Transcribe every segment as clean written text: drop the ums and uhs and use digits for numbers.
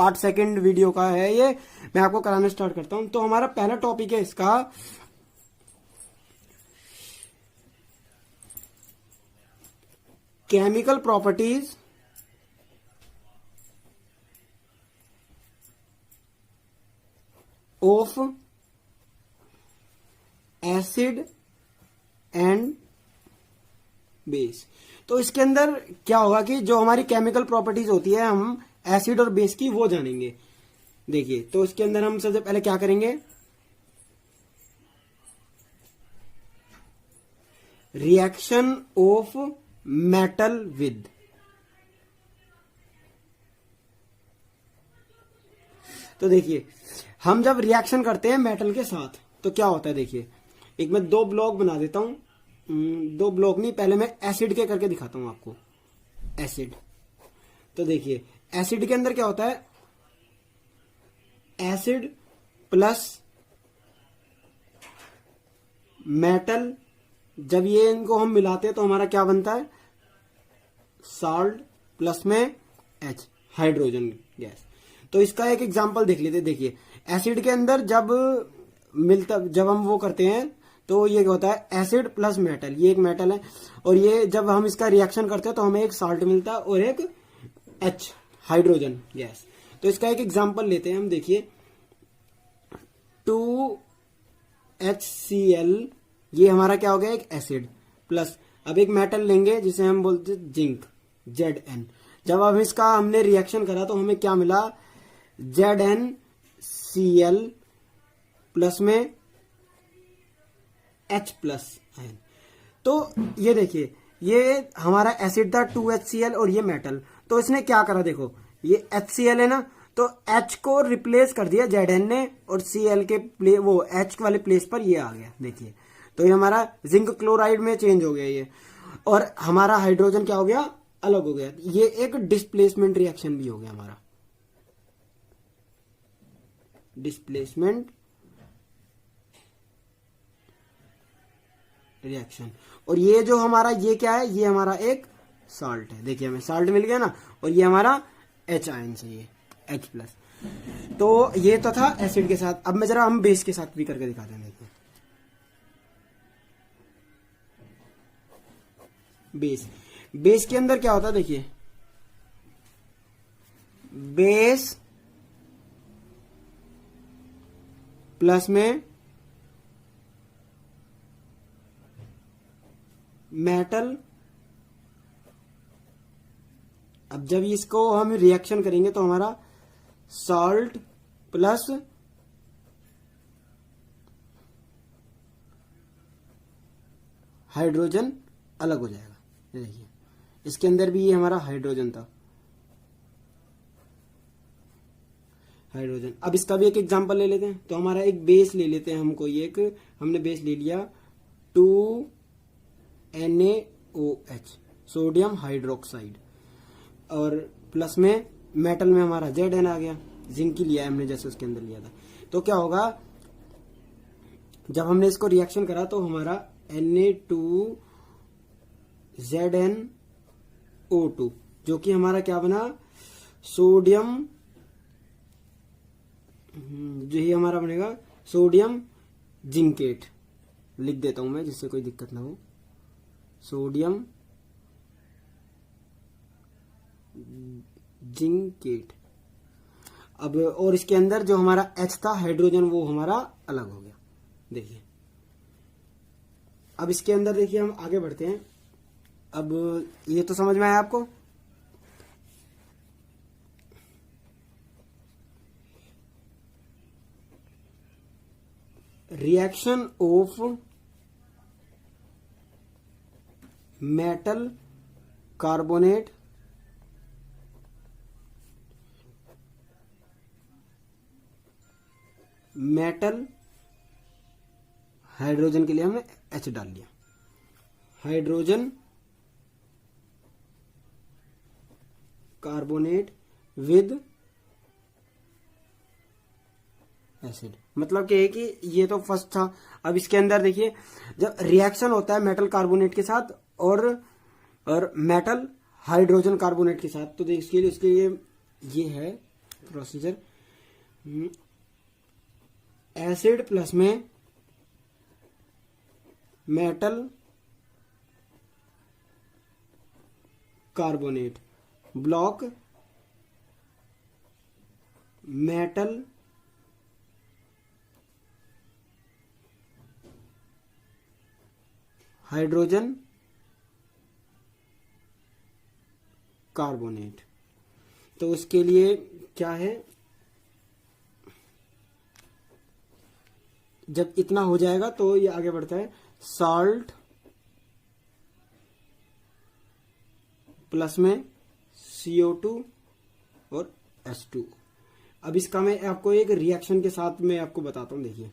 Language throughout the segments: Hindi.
पार्ट सेकंड वीडियो का है ये, मैं आपको कराना स्टार्ट करता हूं। तो हमारा पहला टॉपिक है इसका chemical properties of acid and base. तो इसके अंदर क्या होगा कि जो हमारी केमिकल प्रॉपर्टीज होती है हम एसिड और बेस की वो जानेंगे। देखिए, तो इसके अंदर हम सबसे पहले क्या करेंगे, रिएक्शन ऑफ मेटल विद। तो देखिए, हम जब रिएक्शन करते हैं मेटल के साथ तो क्या होता है, देखिए एक मैं 2 ब्लॉक बना देता हूं, 2 ब्लॉक नहीं, पहले मैं एसिड के करके दिखाता हूं आपको। एसिड, तो देखिए एसिड के अंदर क्या होता है, एसिड प्लस मेटल, जब ये इनको हम मिलाते हैं तो हमारा क्या बनता है, साल्ट प्लस में एच, हाइड्रोजन गैस। तो इसका एक एग्जांपल देख लेते हैं। देखिए एसिड के अंदर जब हम वो करते हैं तो ये क्या होता है, एसिड प्लस मेटल, ये एक मेटल है, और ये जब हम इसका रिएक्शन करते हैं तो हमें एक साल्ट मिलता है और एक एच, हाइड्रोजन गैस। तो इसका एक एग्जांपल लेते हैं हम। देखिए 2HCl, ये हमारा क्या हो गया, एक एसिड प्लस, अब एक मेटल लेंगे जिसे हम बोलते हैं जिंक, Zn। जब अब इसका हमने रिएक्शन करा तो हमें क्या मिला, ZnCl प्लस में H प्लस आयन। तो ये देखिए, ये हमारा एसिड था 2HCl और ये मेटल, तो इसने क्या करा, देखो ये HCl है ना, तो H को रिप्लेस कर दिया Zn ने, और Cl के वो H वाले प्लेस पर ये आ गया। देखिए, तो ये हमारा जिंक क्लोराइड में चेंज हो गया ये, और हमारा हाइड्रोजन क्या हो गया, अलग हो गया। ये एक डिस्प्लेसमेंट रिएक्शन भी हो गया हमारा, डिस्प्लेसमेंट रिएक्शन। और ये जो हमारा ये क्या है, ये हमारा एक साल्ट है। देखिए हमें साल्ट मिल गया ना, और ये हमारा H आयन चाहिए, H प्लस। तो ये तो था एसिड के साथ। अब मैं जरा हम बेस के साथ भी करके दिखाते हैं। देखिए बेस के अंदर क्या होता है, देखिए बेस प्लस में मेटल। अब जब इसको हम रिएक्शन करेंगे तो हमारा सॉल्ट प्लस हाइड्रोजन अलग हो जाएगा। देखिए इसके अंदर भी ये हमारा हाइड्रोजन था, हाइड्रोजन। अब इसका भी एक एग्जांपल ले लेते हैं। तो हमारा एक बेस ले लेते हैं, हमको ये एक हमने बेस ले लिया 2NaOH, सोडियम हाइड्रोक्साइड, और प्लस में मेटल में हमारा Zn आ गया, जिंक की लिया है हमने जैसे उसके अंदर लिया था। तो क्या होगा, जब हमने इसको रिएक्शन करा तो हमारा Na2ZnO2, जो कि हमारा क्या बना, सोडियम, जो ही हमारा बनेगा सोडियम जिंकेट। लिख देता हूं मैं जिससे कोई दिक्कत ना हो, सोडियम जिंकेट। अब और इसके अंदर जो हमारा H था, हाइड्रोजन, वो हमारा अलग हो गया। देखिए अब इसके अंदर देखिए हम आगे बढ़ते हैं। अब ये तो समझ में आया आपको। Reaction of metal carbonate metal, hydrogen के लिए हमने H डाल लिया, हाइड्रोजन कार्बोनेट विद एसिड। मतलब क्या है कि ये तो फर्स्ट था। अब इसके अंदर देखिए, जब रिएक्शन होता है मेटल कार्बोनेट के साथ और मेटल हाइड्रोजन कार्बोनेट के साथ, तो देखिए इसके लिए ये है प्रोसीजर, एसिड प्लस में metal carbonate, block metal hydrogen carbonate. तो उसके लिए क्या है, जब इतना हो जाएगा तो ये आगे बढ़ता है, सॉल्ट प्लस में CO2 और H2। अब इसका मैं आपको एक रिएक्शन के साथ में आपको बताता हूं, देखिए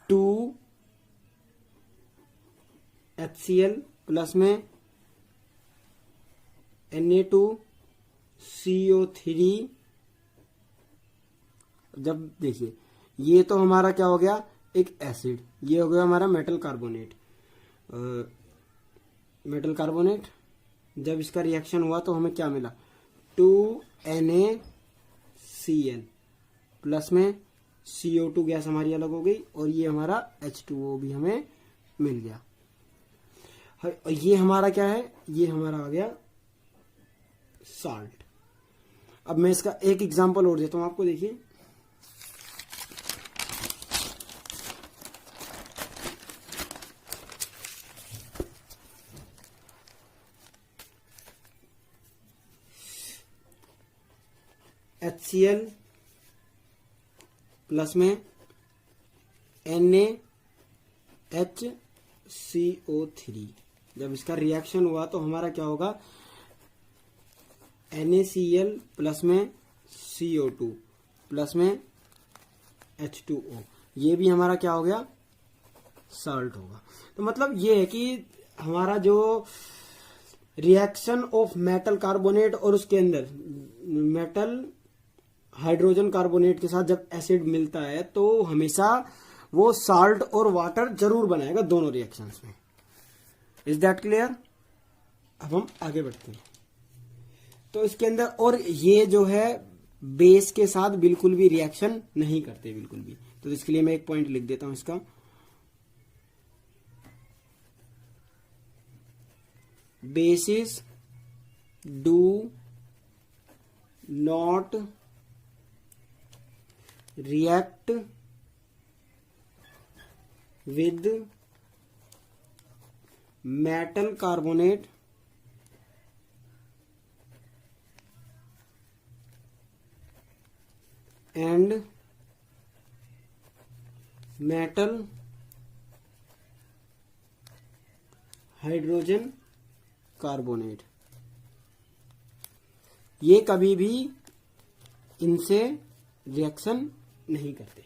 2HCl प्लस में Na2CO3। जब देखिए ये तो हमारा क्या हो गया, एक एसिड, ये हो गया हमारा मेटल कार्बोनेट, मेटल कार्बोनेट। जब इसका रिएक्शन हुआ तो हमें क्या मिला, 2NaCl प्लस में CO2 गैस हमारी अलग हो गई और ये हमारा H2O भी हमें मिल गया। ये हमारा क्या है, ये हमारा आ गया साल्ट। अब मैं इसका एक एग्जांपल और देता हूं आपको, देखिए HCl प्लस में NaHCO3। जब इसका रिएक्शन हुआ तो हमारा क्या होगा, NaCl प्लस में CO2 प्लस में H2O, ये भी हमारा क्या हो गया, साल्ट होगा। तो मतलब ये है कि हमारा जो रिएक्शन ऑफ मेटल कार्बोनेट और उसके अंदर मेटल हाइड्रोजन कार्बोनेट के साथ जब एसिड मिलता है तो हमेशा वो साल्ट और वाटर जरूर बनाएगा दोनों रिएक्शंस में। Is that clear? अब हम आगे बढ़ते हैं। तो इसके अंदर, और ये जो है बेस के साथ बिल्कुल भी रिएक्शन नहीं करते, बिल्कुल भी। तो इसके लिए मैं एक पॉइंट लिख देता हूं इसका, basis do not react with metal carbonate and metal hydrogen carbonate। ये कभी भी इनसे रिएक्शन नहीं करते।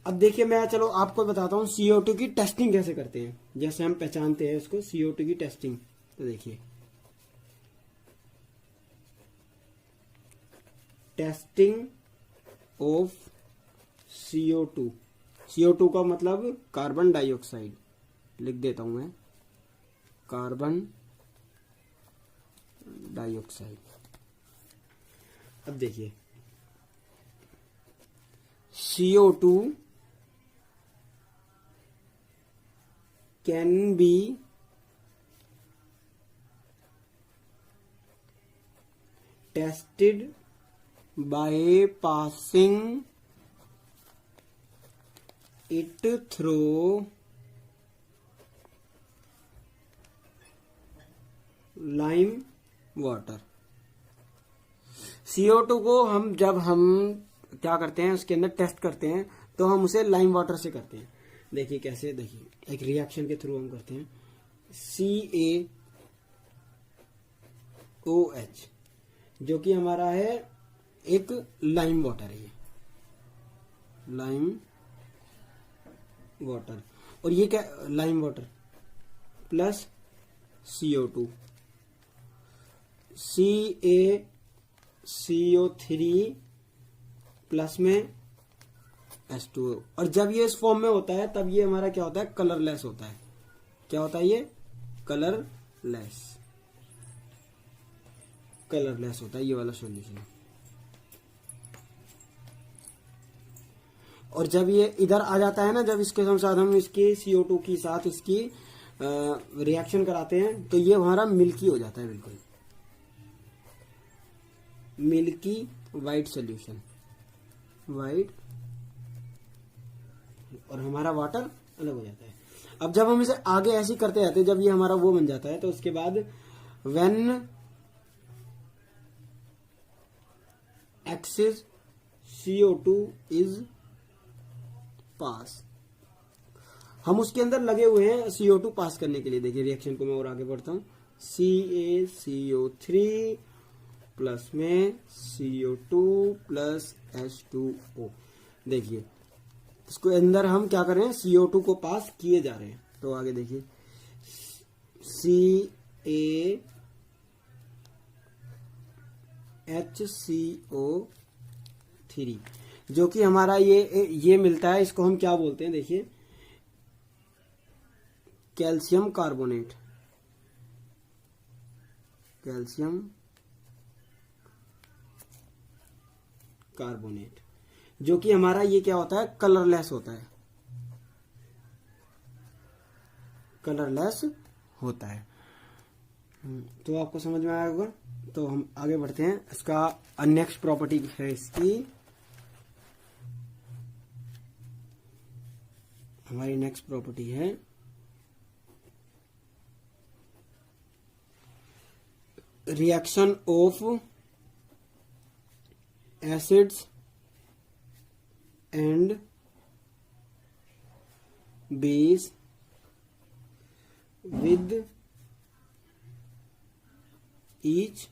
अब देखिए मैं चलो आपको बताता हूं CO2 की टेस्टिंग कैसे करते हैं, जैसे हम पहचानते हैं उसको CO2 की टेस्टिंग। तो देखिए टेस्टिंग ऑफ CO2, CO2 का मतलब कार्बन डाइऑक्साइड, लिख देता हूं मैं कार्बन डाइऑक्साइड। अब देखिए CO2 can be tested by passing it through lime water। CO2 को जब हम क्या करते हैं, उसके अंदर टेस्ट करते हैं तो हम उसे लाइम वाटर से करते हैं। देखिए कैसे, देखिए एक रिएक्शन के थ्रू हम करते हैं, CaOH जो कि हमारा है एक लाइम वाटर है, लाइम वाटर। और ये क्या, lime water plus CO2, CaCO3 plus में H2O। और जब ये इस फॉर्म में होता है तब ये हमारा क्या होता है, कलरलेस होता है। क्या होता है ये, कलरलेस। कलरलेस होता है ये वाला सॉल्यूशन। और जब ये इधर आ जाता है ना, जब इसके साथ हम इसके CO2 के साथ इसकी रिएक्शन कराते हैं तो ये हमारा मिल्की हो जाता है, बिल्कुल मिल्की वाइट सॉल्यूशन, वाइट, और हमारा वाटर अलग हो जाता है। अब जब हम इसे आगे ऐसे ही करते जाते हैं, जब ये हमारा वो बन जाता है, तो उसके बाद when access CO2 is pass, हम उसके अंदर लगे हुए हैं CO2 पास करने के लिए। देखिए रिएक्शन को मैं और आगे बढ़ता हूं, CaCO3 प्लस में CO2 प्लस H2O। देखिए इसको अंदर हम क्या कर रहे हैं, CO2 को पास किए जा रहे हैं। तो आगे देखिए CaHCO3 जो कि हमारा ये मिलता है, इसको हम क्या बोलते हैं, देखिए कैल्शियम कार्बोनेट, कैल्शियम कार्बोनेट, जो कि हमारा ये क्या होता है, कलरलेस होता है, कलरलेस होता है। तो आपको समझ में आया होगा। तो हम आगे बढ़ते हैं। इसका नेक्स्ट प्रॉपर्टी है इसकी, हमारी नेक्स्ट प्रॉपर्टी है reaction of acids and base with each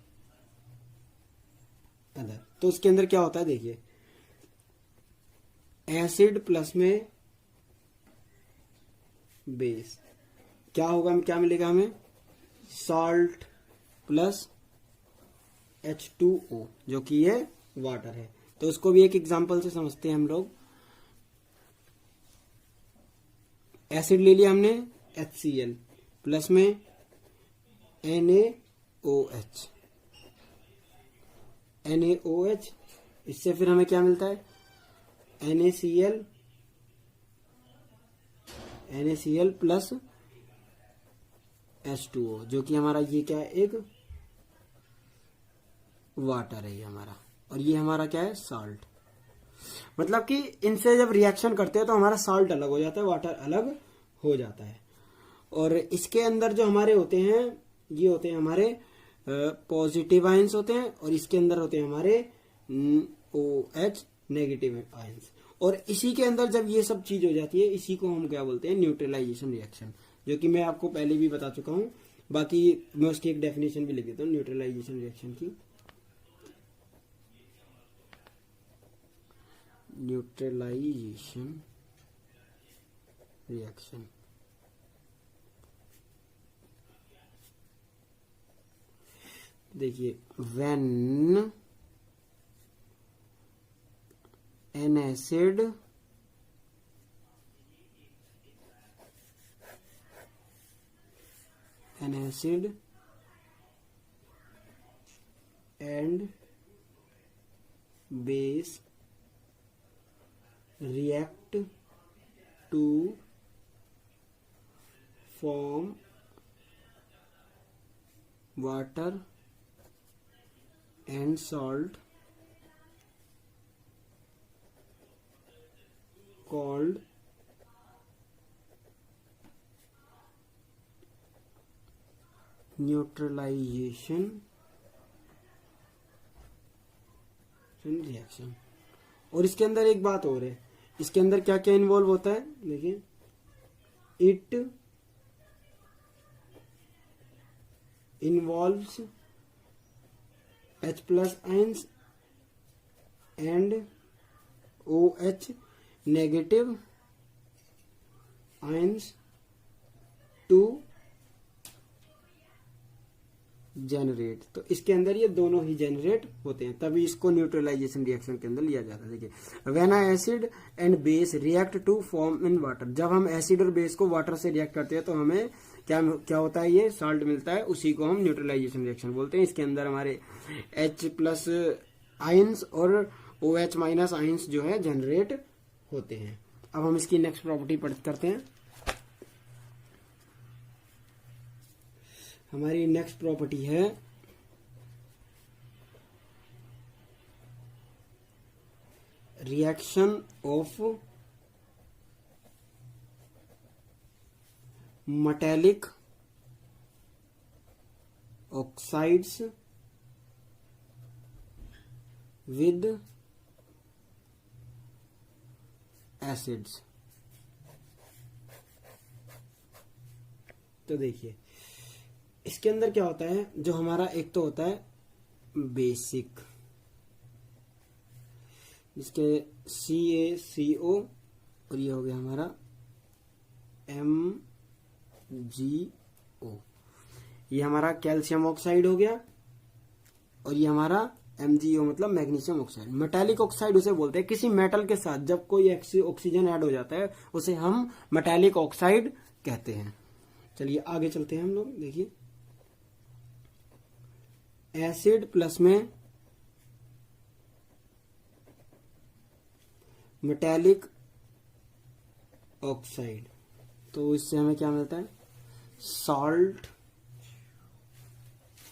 other. तो उसके अंदर क्या होता है, देखिए एसिड प्लस में बेस, क्या होगा, क्या मिलेगा हमें, सॉल्ट प्लस H2O, जो कि ये वाटर है। तो उसको भी एक एग्जांपल से समझते हैं हम लोग। एसिड ले लिया हमने HCl प्लस में NaOH, NaOH, इससे फिर हमें क्या मिलता है, NaCl प्लस H2O, जो कि हमारा ये क्या है, एक वाटर है ये हमारा, और ये हमारा क्या है, सॉल्ट। मतलब कि इनसे जब रिएक्शन करते हैं तो हमारा सॉल्ट अलग हो जाता है, वाटर अलग हो जाता है। और इसके अंदर जो हमारे होते हैं, ये होते हैं हमारे पॉजिटिव आयंस होते हैं, और इसके अंदर होते हैं हमारे OH नेगेटिव आयंस। और इसी के अंदर जब ये सब चीज हो जाती है, इसी को हम क्या बोलते हैं, न्यूट्रलाइजेशन रिएक्शन, जो कि मैं आपको पहले भी बता चुका हूं। बाकी मैं उसकी एक डेफिनेशन भी लिख देता हूं न्यूट्रलाइजेशन रिएक्शन की। न्यूट्रलाइजेशन रिएक्शन, देखिए when an acid and base react to form water and salt called neutralisation reaction. और इसके अंदर एक बात और है, इसके अंदर क्या क्या इन्वॉल्व होता है, देखिए it involves H plus ions and OH negative ions to generate. तो इसके अंदर ये दोनों ही जनरेट होते हैं, तभी इसको न्यूट्रलाइजेशन रिएक्शन के अंदर लिया जाता है। देखिए when acid and base react to form in water, जब हम एसिड और बेस को वाटर से रिएक्ट करते हैं तो हमें क्या क्या होता है, ये साल्ट मिलता है, उसी को हम न्यूट्रलाइजेशन रिएक्शन बोलते हैं। इसके अंदर हमारे H प्लस आयंस और OH माइनस आयंस जो है जनरेट होते हैं। अब हम इसकी नेक्स्ट प्रॉपर्टी करते हैं। हमारी नेक्स्ट प्रॉपर्टी है reaction of metallic oxides with acids। तो देखिए इसके अंदर क्या होता है, जो हमारा एक तो होता है बेसिक, जिसके CaCO और ये हो गया हमारा MgO, ये हमारा कैल्शियम ऑक्साइड हो गया, और ये हमारा MgO मतलब मैग्नीशियम ऑक्साइड। मेटालिक ऑक्साइड उसे बोलते हैं, किसी मेटल के साथ जब कोई ऑक्सीजन ऐड हो जाता है उसे हम मेटालिक ऑक्साइड कहते हैं। चलिए आगे चलते हैं हम लोग। देखिए एसिड प्लस में मेटालिक ऑक्साइड, तो इससे हमें क्या मिलता है, सॉल्ट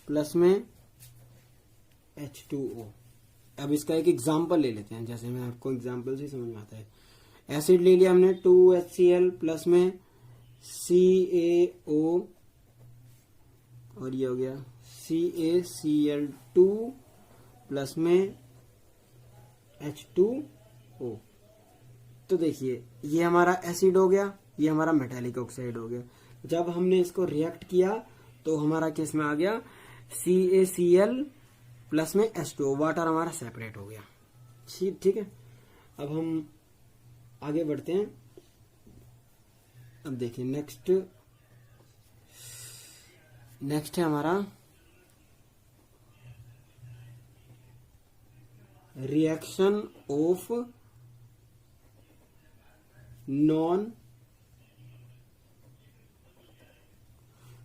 प्लस में H2O। अब इसका एक एग्जांपल ले लेते हैं, जैसे मैं आपको एग्जांपल से समझ में आता है। एसिड ले लिया हमने 2HCl प्लस में CaO, और ये हो गया CaCl2 प्लस में H2O। तो देखिए ये हमारा एसिड हो गया, ये हमारा मेटालिक ऑक्साइड हो गया। जब हमने इसको रिएक्ट किया तो हमारा केस में आ गया CaCl प्लस में H2O, वाटर हमारा सेपरेट हो गया। ठीक है, अब हम आगे बढ़ते हैं। अब देखिए नेक्स्ट है हमारा reaction of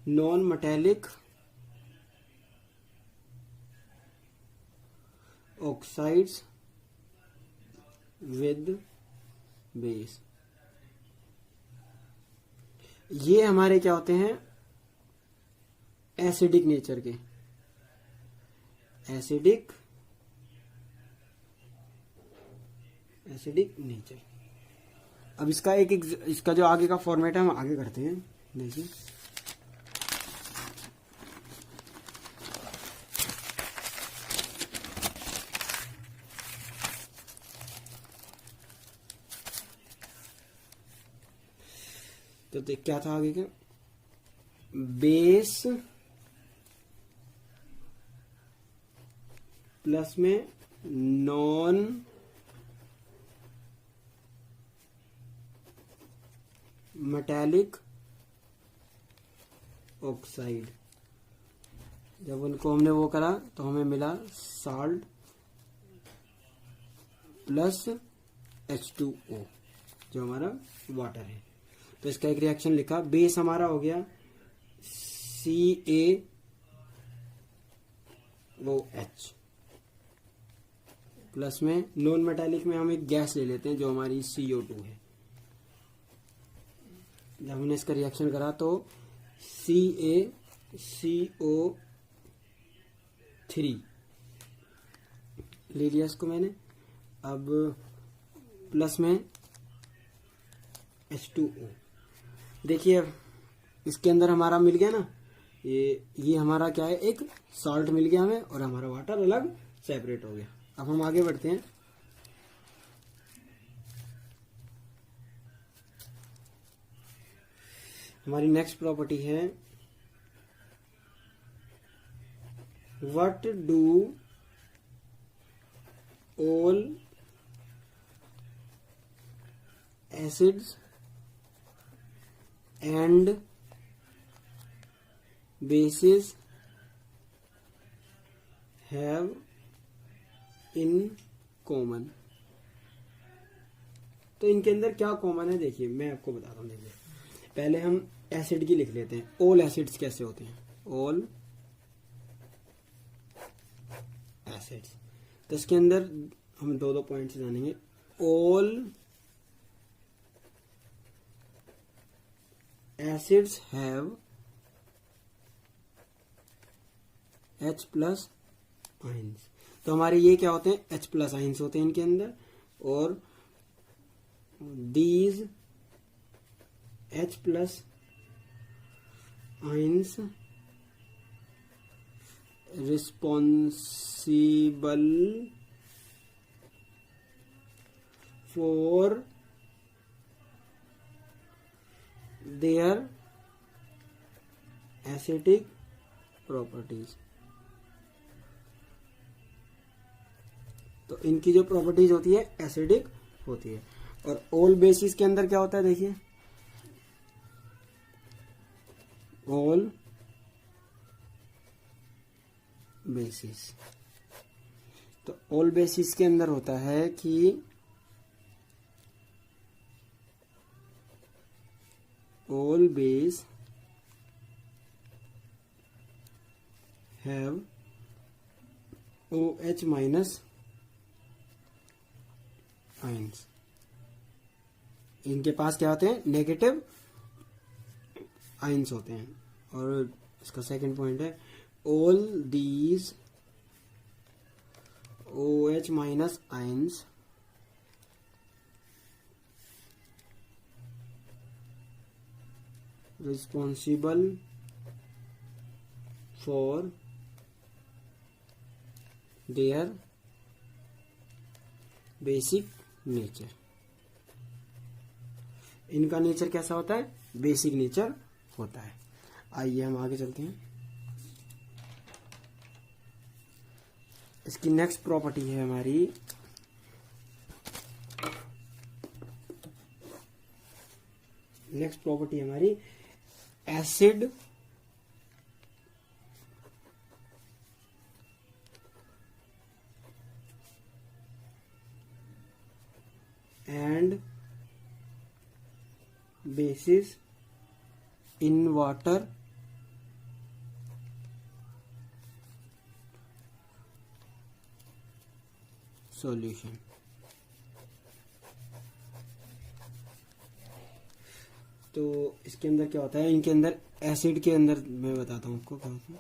non metallic oxides with base. ये हमारे क्या होते हैं, एसिडिक नेचर के, एसिडिक नेचर। अब इसका इसका जो आगे का फॉर्मेट है हम आगे करते हैं। देखिए तो देख क्या था आगे का, बेस प्लस में नॉन मेटालिक ऑक्साइड। जब उनको हमने वो करा तो हमें मिला साल्ट प्लस H2O जो हमारा वाटर है। तो इसका एक रिएक्शन लिखा, बेस हमारा हो गया CaOH प्लस में नॉन मेटालिक में हम एक गैस ले लेते हैं जो हमारी CO2 है। जब हमने इसका रिएक्शन करा तो CaCO3 ले लिया इसको मैंने। अब प्लस में H2O। देखिए इसके अंदर हमारा मिल गया ना, ये हमारा क्या है, एक सॉल्ट मिल गया हमें और हमारा वाटर अलग सेपरेट हो गया। अब हम आगे बढ़ते हैं। हमारी नेक्स्ट प्रॉपर्टी है what do all acids and bases have in common. तो इनके अंदर क्या कॉमन है, देखिए मैं आपको बताता हूँ। देखिए पहले हम एसिड की लिख लेते हैं। ऑल एसिड्स कैसे होते हैं? ऑल एसिड्स, तो इसके अंदर हम दो पॉइंट्स जानेंगे। All acids have H plus ions. तो हमारे ये क्या होते हैं? H प्लस आइंस होते हैं इनके अंदर। और these H plus ions responsible for their acidic properties. तो इनकी जो प्रॉपर्टीज होती है एसिडिक होती है। और ऑल बेसिस के अंदर क्या होता है? देखिए, ऑल बेसिस, तो ऑल बेसिस के अंदर होता है कि all base have OH minus ions. इनके पास क्या होते हैं? नेगेटिव आइंस होते हैं। और इसका सेकंड पॉइंट है all these OH minus ions responsible for their basic nature. इनका नेचर कैसा होता है? बेसिक नेचर होता है। आइए हम आगे चलते हैं। इसकी नेक्स्ट प्रॉपर्टी है हमारी acid and bases in water solution. तो इसके अंदर क्या होता है? इनके अंदर एसिड के अंदर मैं बताता हूँ आपको क्या होता है।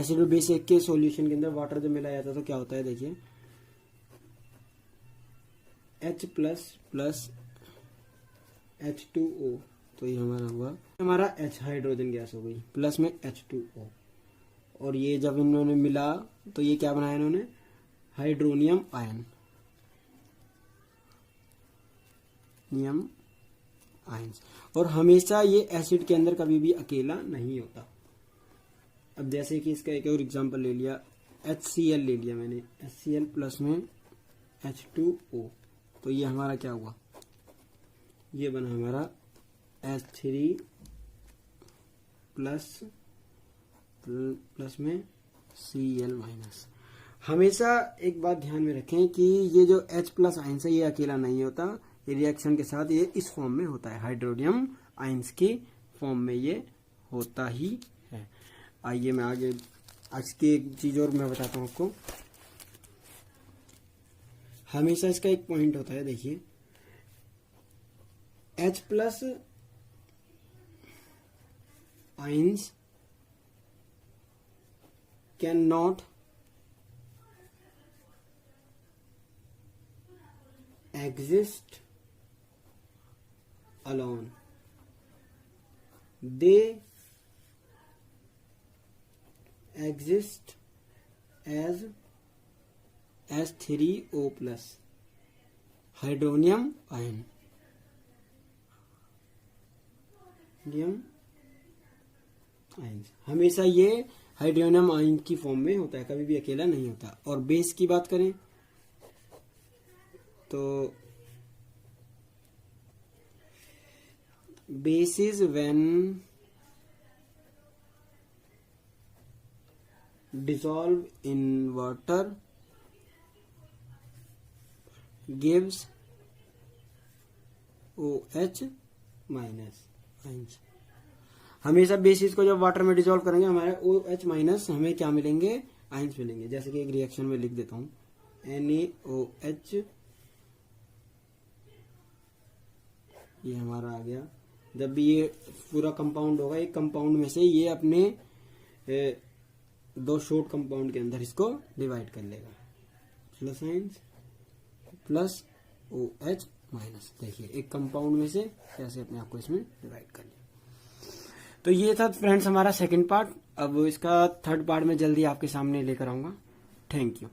एसिड और बेस एक के सॉल्यूशन के अंदर वाटर जब मिलाया जाता है तो क्या होता है? देखिए, H प्लस प्लस H2O, तो ये हमारा हुआ, हमारा H हाइड्रोजन गैस हो गई, प्लस में H2O। और ये जब इन्होंने मिला तो ये क्या बनाया इन्होंने? Hydronium ion, ions. और हमेशा ये एसिड के अंदर कभी भी अकेला नहीं होता। अब जैसे कि इसका एक और एग्जांपल ले लिया, HCl ले लिया मैंने, HCl प्लस में H2O, तो ये हमारा क्या हुआ? ये बना हमारा H3 प्लस में Cl माइनस। हमेशा एक बात ध्यान में रखें कि ये जो H प्लस आइंस है ये अकेला नहीं होता, ये रिएक्शन के साथ ये इस फॉर्म में होता है, हाइड्रोनियम आइंस की फॉर्म में ये होता ही है। आइए मैं आगे आज की एक चीज और मैं बताता हूँ आपको। हमेशा इसका एक पॉइंट होता है, देखिए, H plus ions can not exist alone. They exist as H3O plus hydronium ion. हमेशा ये हाइड्रोनियम आयन की फॉर्म में होता है, कभी भी अकेला नहीं होता। और बेस की बात करें तो base is when dissolve in water gives OH minus ions. हमेशा बेसिस को जब वाटर में डिजोल्व करेंगे हमारे OH माइनस हमें क्या मिलेंगे, आयंस मिलेंगे। जैसे कि एक रिएक्शन में लिख देता हूं NaOH, ये हमारा आ गया। जब भी ये पूरा कंपाउंड होगा, एक कंपाउंड में से ये अपने दो शॉर्ट कंपाउंड के अंदर इसको डिवाइड कर लेगा, plus ions plus OH minus. देखिए एक कंपाउंड में से कैसे अपने आप को इसमें डिवाइड कर लिया। तो ये था फ्रेंड्स हमारा सेकंड पार्ट। अब इसका थर्ड पार्ट में जल्दी आपके सामने लेकर आऊंगा। Thank you.